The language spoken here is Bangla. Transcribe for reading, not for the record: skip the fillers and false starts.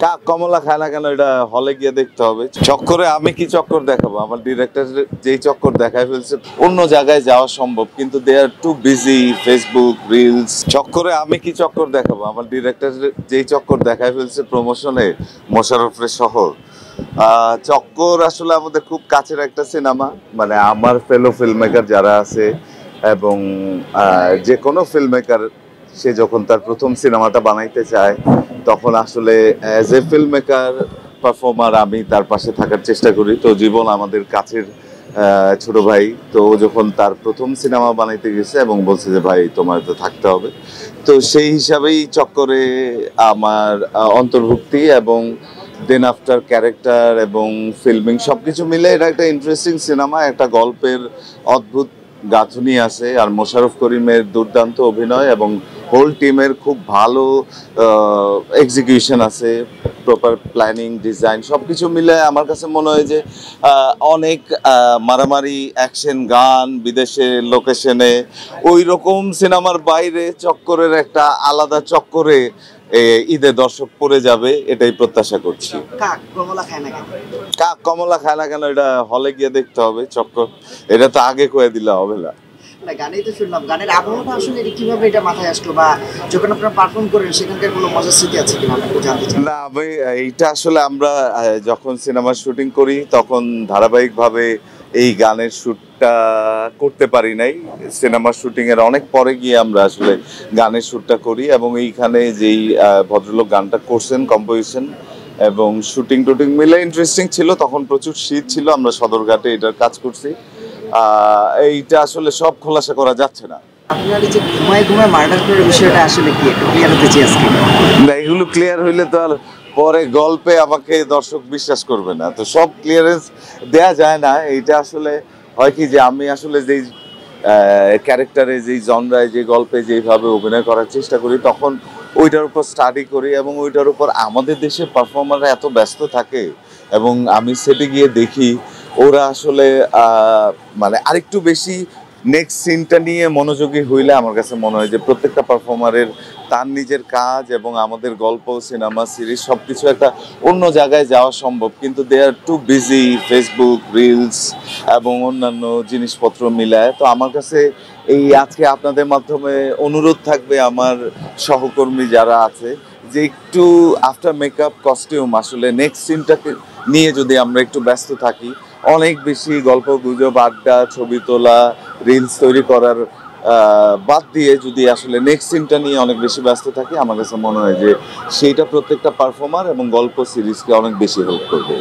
কাক কমলা খায় না কেন এটা হলে গিয়ে দেখতে হবে। চক্করে আমি কি চক্কর দেখাবো? আমার ডিরেক্টর যেই চক্কর দেখায় ফেলছে, অন্য জায়গায় যাওয়া সম্ভব কিন্তু দে আর টু বিজি, ফেসবুক রিলস। চক্করে আমি কি চক্কর দেখাবো? আমার ডিরেক্টর যেই চক্কর দেখায় ফেলছে প্রমোশনে মোশাররফের শহর। চক্কর আসলে আমাদের খুব কাছের একটা সিনেমা, মানে আমার ফেলো ফিল্ম মেকার যারা আছে এবং যে কোনো ফিল্ম মেকার সে যখন তার প্রথম সিনেমাটা বানাইতে চায় তখন আসলে as a film maker performer আমি তার পাশে থাকার চেষ্টা করি। তো জীবন আমাদের কাছের ছোট ভাই, তো ও যখন তার প্রথম সিনেমা বানাইতে গেছে এবং বলছে যে ভাই তোমার তো থাকতে হবে, তো সেই হিসাবেই চক্করে আমার অন্তর্ভুক্তি এবং দেন আফটার ক্যারেক্টার এবং ফিল্মিং সবকিছু মিলে এটা একটা ইন্টারেস্টিং সিনেমা। একটা গল্পের অদ্ভুত গাঁথুনি আছে আর মোশাররফ করিমের দুর্দান্ত অভিনয় এবং হোল টিমের খুব ভালো এক্সিকিউশন আছে, প্রপার প্ল্যানিং ডিজাইন সবকিছু মিলে আমার কাছে মনে হয় যে অনেক মারামারি অ্যাকশন গান বিদেশে লোকেশনে ওই রকম সিনেমার বাইরে চক্করের একটা আলাদা চক্করে ঈদে দর্শক পড়ে যাবে এটাই প্রত্যাশা করছি। কাক কমলা খায় না কেন? কাক কমলা খায় না কেন এটা হলে গিয়ে দেখতে হবে। চক্কর এটা তো আগে কয়ে দিলে হবে না। না, গানেই তো শুনলাম। গানের আবহাওয়াটা আসলে কিভাবে এটা মাথায় আসলো, বা যখন আপনারা পারফর্ম করেন সেখানকার কোনো মজার স্মৃতি আছে কিনা আপনি জানতে চাই। না, আমি এইটা আসলে আমরা যখন সিনেমার শুটিং করি তখন ধারাবাহিকভাবে এই গানের শ্যুটটা করতে পারি নাই। সিনেমার শুটিং এর অনেক পরে গিয়ে আমরা আসলে গানের শ্যুটটা করি এবং এইখানে যেই ভদ্রলোক গানটা করছেন কম্পোজিশন এবং শুটিং টুটিং মিলে ইন্টারেস্টিং ছিল। তখন প্রচুর শীত ছিল, আমরা সদরঘাটে এটার কাজ করছি। এইটা আসলে সব খোলাসা করা যাচ্ছে না। আপনার এই যে ঘুমায় ঘুমায় মার্ডার করার বিষয়টা আসলে কি, একটু ক্লিয়ার হতে চাই আজকে। না, এগুলো ক্লিয়ার হইলে তো আর পরে গল্পে আমাকে দর্শক বিশ্বাস করবে না, তো সব ক্লিয়ারেন্স দেয়া যায় না। এইটা আসলে হয় কি যে আমি আসলে যেই ক্যারেক্টারে যেই জনরায় যে গল্পে যেইভাবে অভিনয় করার চেষ্টা করি তখন ওইটার উপর স্টাডি করি এবং ওইটার উপর আমাদের দেশের পারফর্মাররা এত ব্যস্ত থাকে এবং আমি সেটে গিয়ে দেখি ওরা আসলে মানে আরেকটু বেশি নেক্সট সিনটা নিয়ে মনোযোগী হইলে আমার কাছে মনে হয় যে প্রত্যেকটা পারফর্মারের তার নিজের কাজ এবং আমাদের গল্প সিনেমা সিরিজ সব কিছু একটা অন্য জায়গায় যাওয়া সম্ভব কিন্তু দে আর টু বিজি, ফেসবুক রিলস এবং অন্যান্য জিনিসপত্র মিলায়। তো আমার কাছে এই আজকে আপনাদের মাধ্যমে অনুরোধ থাকবে আমার সহকর্মী যারা আছে যে একটু আফটার মেকআপ কস্টিউম আসলে নেক্সট সিনটাকে নিয়ে যদি আমরা একটু ব্যস্ত থাকি, অনেক বেশি গল্প গুজব আড্ডা ছবি তোলা রিলস তৈরি করার বাদ দিয়ে যদি আসলে নেক্সট সিনটা নিয়ে অনেক বেশি ব্যস্ত থাকি আমার কাছে মনে হয় যে সেইটা প্রত্যেকটা পারফর্মার এবং গল্প সিরিজকে অনেক বেশি হেল্প করবে।